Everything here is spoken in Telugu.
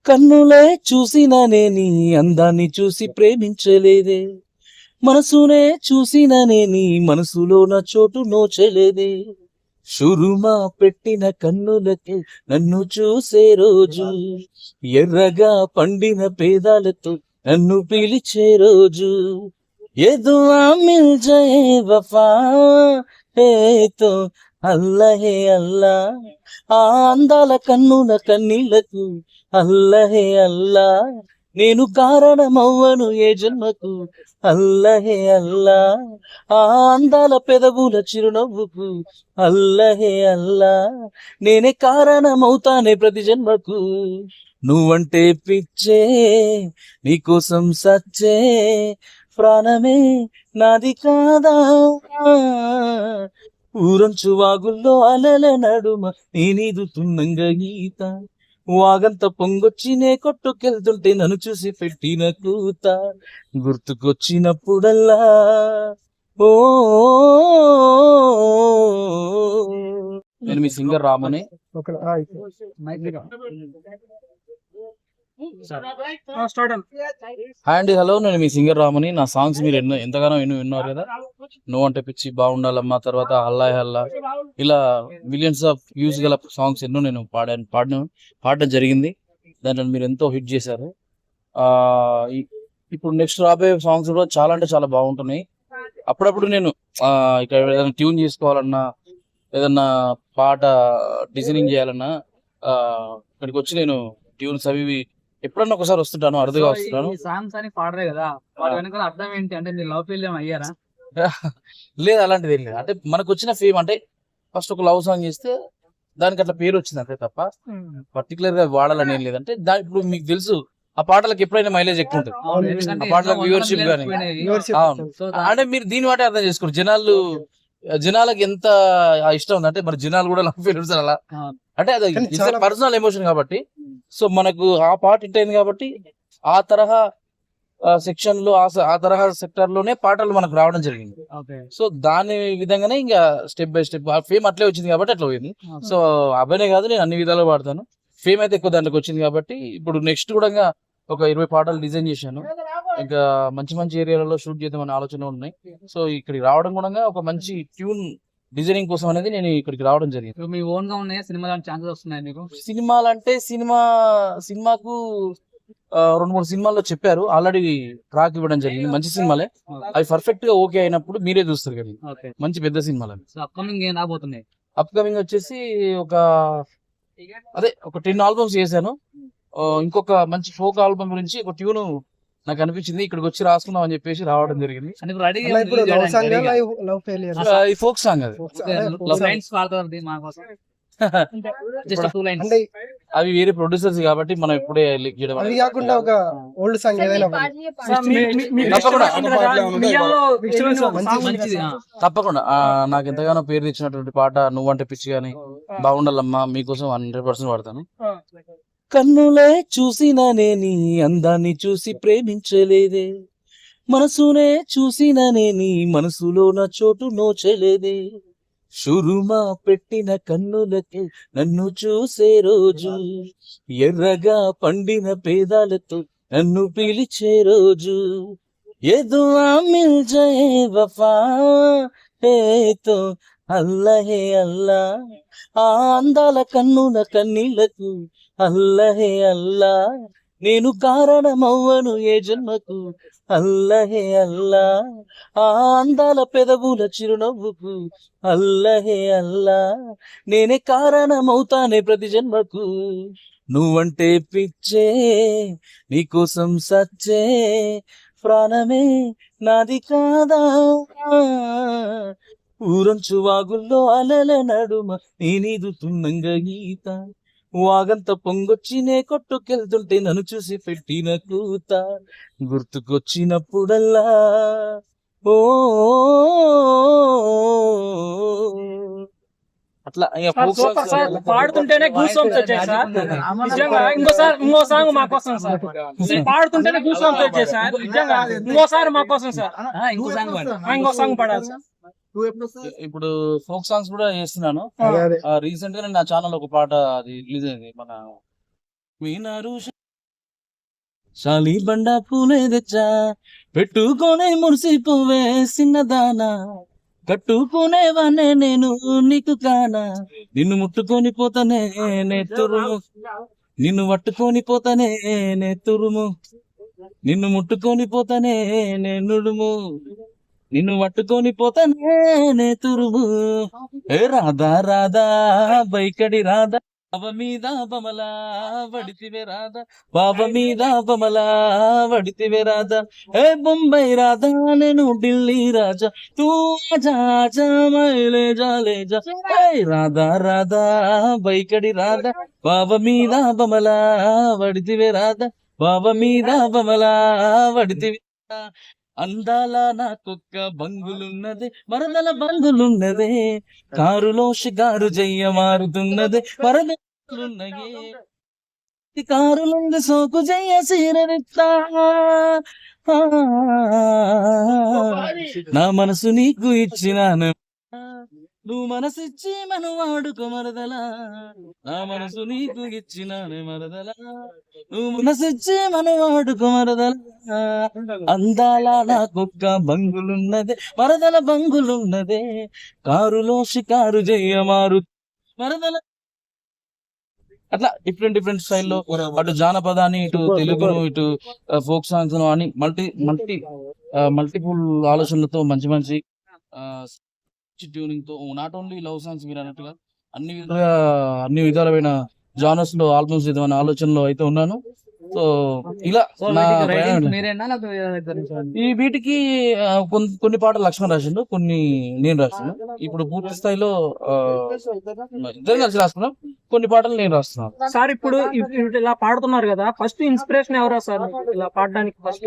కన్నులే చూసిననే నీ అందాన్ని చూసి ప్రేమించలేదే, మనసునే చూసిననే నీ మనసులో నా చోటు నోచలేదే. షురుమా పెట్టిన కన్నులకే నన్ను చూసే రోజు, ఎర్రగా పండిన పేదాలతో నన్ను పిలిచే రోజు. ఏ దుఆ మిల్ జయే వఫా హే తో అల్లా హే అల్లా. ఆ అందాల కన్నుల కన్నీళ్లకు అల్లా హే అల్లా. నేను కారణమవ్వను ఏ జన్మకు అల్లా హే అల్లా. ఆ అందాల పెదవుల చిరునవ్వుకు అల్లా హే అల్లా. నేనే కారణమవుతానే ప్రతి జన్మకు. నువ్వంటే పిచ్చే, నీకోసం సచ్చే, ప్రాణమే నాది కాదా. ఊరంచు వాగుల్లో అలల నడుమ నేనీదుతున్నంగ గీత, వాగంత పొంగొచ్చి నే కొట్టుకెళ్తుంటే నన్ను చూసి పెట్టిన కూత, గుర్తుకొచ్చినప్పుడల్లా ఓ. నేను మీ సింగర్ రాముని. హాయ్ అండి, హలో, నేను మీ సింగర్ రాముని. నా సాంగ్స్ మీరు ఎంతగానో విన్నారు కదా. నువ్వు అంటే పిచ్చి, బాగుండాలమ్మా, తర్వాత హల్లా హల్లా, ఇలా మిలియన్స్ ఆఫ్ వ్యూస్ గల సాంగ్స్ ఎన్నో నేను పాడడం జరిగింది. దాంట్లో మీరు ఎంతో హిట్ చేశారు. ఇప్పుడు నెక్స్ట్ రాబోయే సాంగ్స్ కూడా చాలా అంటే చాలా బాగుంటున్నాయి. అప్పుడప్పుడు నేను ఇక్కడ ఏదైనా ట్యూన్ చేసుకోవాలన్నా, ఏదన్నా పాట డిజైనింగ్ చేయాలన్నా ఇక్కడికి వచ్చి నేను ట్యూన్స్ అవి ఎప్పుడన్నా ఒకసారి వస్తుంటాను, అరుదుగా వస్తుంటాను. సాంగ్స్ అని పాడరే కదా, వాటి వెనకాల అర్థం ఏంటి? అంటే మీరు లవ్ ఫెయిల్ అయ్యారా? లేదు, అలాంటిది ఏం లేదు. అంటే మనకు వచ్చిన ఫేమ్ అంటే ఫస్ట్ ఒక లవ్ సాంగ్ చేస్తే దానికి అట్లా పేరు వచ్చింది అంతే తప్ప పర్టికులర్ గా వాడాలని ఏం లేదంటే ఇప్పుడు మీకు తెలుసు ఆ పాటలకు ఎప్పుడైనా మైలేజ్ ఎక్కువ ఉంటుంది, ఆ పాటలకు వ్యూవర్షిప్ కానీ. అవును, అంటే మీరు దీని వాటే అర్థం చేసుకోరు జనాలకు ఎంత ఇష్టం ఉంది అంటే, మరి జనాలు కూడా లవ్ ఫెయిల్యూర్స్ అలా అంటే అది పర్సనల్ ఎమోషన్ కాబట్టి. సో మనకు ఆ పాట హిట్ అయింది కాబట్టి ఆ తరహా సెక్షన్ లో ఆ తరహా సెక్టర్ లోనే పాటలు మనకు రావడం జరిగింది. సో దాని విధంగానే ఇంకా స్టెప్ బై స్టెప్ ఫేమ్ అట్లే వచ్చింది కాబట్టి అట్లా పోయింది. సో అబ్బాయినే కాదు, నేను అన్ని విధాలుగా పాడతాను. ఫేమ్ అయితే ఎక్కువ దాంట్లోకి వచ్చింది కాబట్టి ఇప్పుడు నెక్స్ట్ కూడా ఒక 20 పాటలు డిజైన్ చేశాను. ఇంకా మంచి మంచి ఏరియాలలో షూట్ చేద్దామనే ఆలోచన ఉన్నాయి. సో ఇక్కడికి రావడం కూడా ఒక మంచి ట్యూన్ డిజైనింగ్ కోసం అనేది నేను ఇక్కడికి రావడం జరిగింది. మీ ఓన్ గా ఉన్నాయా సినిమా ఛాన్సెస్ వస్తున్నాయి మీకు? సినిమాలు అంటే సినిమాకు 2-3 సినిమాల్లో చెప్పారు, ఆల్రెడీ ట్రాక్ ఇవ్వడం జరిగింది. మంచి సినిమాలే, అవి పర్ఫెక్ట్ గా ఓకే అయినప్పుడు మీరే చూస్తారు కదా. మంచి పెద్ద సినిమాలు అప్కమింగ్ ఏం రాబోతున్నాయి? అప్కమింగ్ వచ్చేసి ఒక 10 ఆల్బమ్స్ చేశాను. ఇంకొక మంచి ఫోక్ ఆల్బమ్ గురించి ఒక ట్యూన్ నాకు అనిపించింది, ఇక్కడికి వచ్చి రాసుకుందాం అని చెప్పేసి రావడం జరిగింది. ఈ ఫోక్ సాంగ్ అది అవి వేరే ప్రొడ్యూసర్స్ కాబట్టి మనం ఇప్పుడే లీక్ చేయడం. అది కాకుండా ఒక ఓల్డ్ సాంగ్ ఏదైనా తప్పకుండా నాకు ఎంతగానో పేరు తెచ్చినటువంటి పాట నువ్వంటే పిచ్చి గానీ, బాగుండాలమ్మా, మీకోసం 100% వాడతాను. కన్నులే చూసిననే నీ అందాన్ని చూసి ప్రేమించలేదే, మనసునే చూసిననే నీ మనసులో నా చోటు నోచలేదే. షురుమా పెట్టిన కన్నులకే నన్ను చూసే రోజు, ఎర్రగా పండిన పేదాలతో నన్ను పిలిచే రోజు. ఏ దుఆ మిల్ జయే వఫా హే తో అల్లా హే అల్లా. ఆ అందాల కన్నుల కన్నీళ్లకు అల్లా హే అల్లా. నేను కారణమవ్వను ఏ జన్మకు అల్లా హే అల్లా. ఆ అందాల పెదవుల చిరునవ్వుకు అల్లా హే అల్లా. నేనే కారణమవుతానే ప్రతి జన్మకు. నువ్వంటే పిచ్చే, నీకోసం సచ్చే, ప్రాణమే నాది కాదా. ఊరంచు వాగుల్లో అలల నడుమ నేనీదుతున్నంగ గీత, వాగంత పొంగొచ్చి నే కొట్టుకెళ్తుంటే నన్ను చూసి పెట్టిన కూత, గుర్తుకొచ్చినప్పుడల్లా ఓ. అట్లా పాడుతుంటేనే గూస్ బంప్స్ వచ్చాయి సార్. నిజంగా ఇంకో సాంగ్ మా కోసం సార్. పాడుతుంటేనే గూస్ బంప్స్ వచ్చాయి సార్. నిజంగా ఇంకోసారి మా కోసం సార్. ఇంకో సాంగ్ పాడాలి సార్. ఇప్పుడు ఫోక్ సాంగ్స్ కూడా చేస్తున్నాను. రీసెంట్ గా నేను నా ఛానల్ ఒక పాట అది రిలీజ్ అయింది, మన మీనారు శాలి బండ పూలే తెచ్చా పెట్టుకోనే మురిసిపోవే చిన్నదానా కట్టుకునేవానే నేను నీకు కానా నిన్ను ముట్టుకొని పోతానే నే తురుము నిన్ను పట్టుకొని పోతానే నే తురుము నిన్ను ముట్టుకొని పోతానే నే నుడుము నిన్ను పట్టుకొని పోతానే నే తురుము ఏ రాధా రాధా బైకడి రాధా బావ మీద బమలా వడితివే రాధా బావ మీద బమలా వడితివే రాధా ఏ బొంబాయి రాధా నేను ఢిల్లీ రాజా తూ ఆజా ఆజా మైలే జాలే జా ఏ రాధా రాధా బైకడి రాధా బావ మీద బమలా వడితివే రాధా బావ మీద బమలా వడితివే రాధా. అందాల నాకొక్క బంగులున్నదే మరదల బంగులున్నదే కారులో షికారు జయ్య మారుతున్నదే వరదలున్నయే కారులుంది సోకు జయ్య సీరరిత్తా నా మనసు నీకు ఇచ్చినాను నువ్వు మనసిచ్చి మనం వాడుకో మరదలా నా మనసు నీకు ఇచ్చినాను మరదలా నువ్వు మనసిచ్చి మనం వాడుకో మరదలా అందాల నాకొక్క బంగులున్నదే మరదల బంగులున్నదే కారులో షికారు జయ్య మారు మరదల అట్లా డిఫరెంట్ డిఫరెంట్ స్టైల్లో అటు జానపదాన్ని ఇటు తెలుగును ఇటు ఫోక్ సాంగ్స్ అని మల్టిపుల్ ఆలోచనలతో మంచి మంచి ట్యూనింగ్ తో నాట్ ఓన్లీ లవ్ సాంగ్స్ మీరు అన్నట్టుగా అన్ని విధాలమైన జానర్స్ లో ఆల్బమ్స్ ఇద్దామనే ఆలోచనలో అయితే ఉన్నాను. సో ఇలా నా ప్రయాణం. ఈ వీటికి కొన్ని పాటలు లక్ష్మణ్ రాసిండు, కొన్ని నేను రాసిన. ఇప్పుడు పూర్తి స్థాయిలో ఇద్దరు కలిసి రాసుకున్నాం, కొన్ని పాటలు నేను రాస్తున్నాను. సార్ ఇప్పుడు ఇలా పాడుతున్నారు కదా, ఫస్ట్ ఇన్స్పిరేషన్ ఎవరా సార్ ఇలా పాడడానికి? ఫస్ట్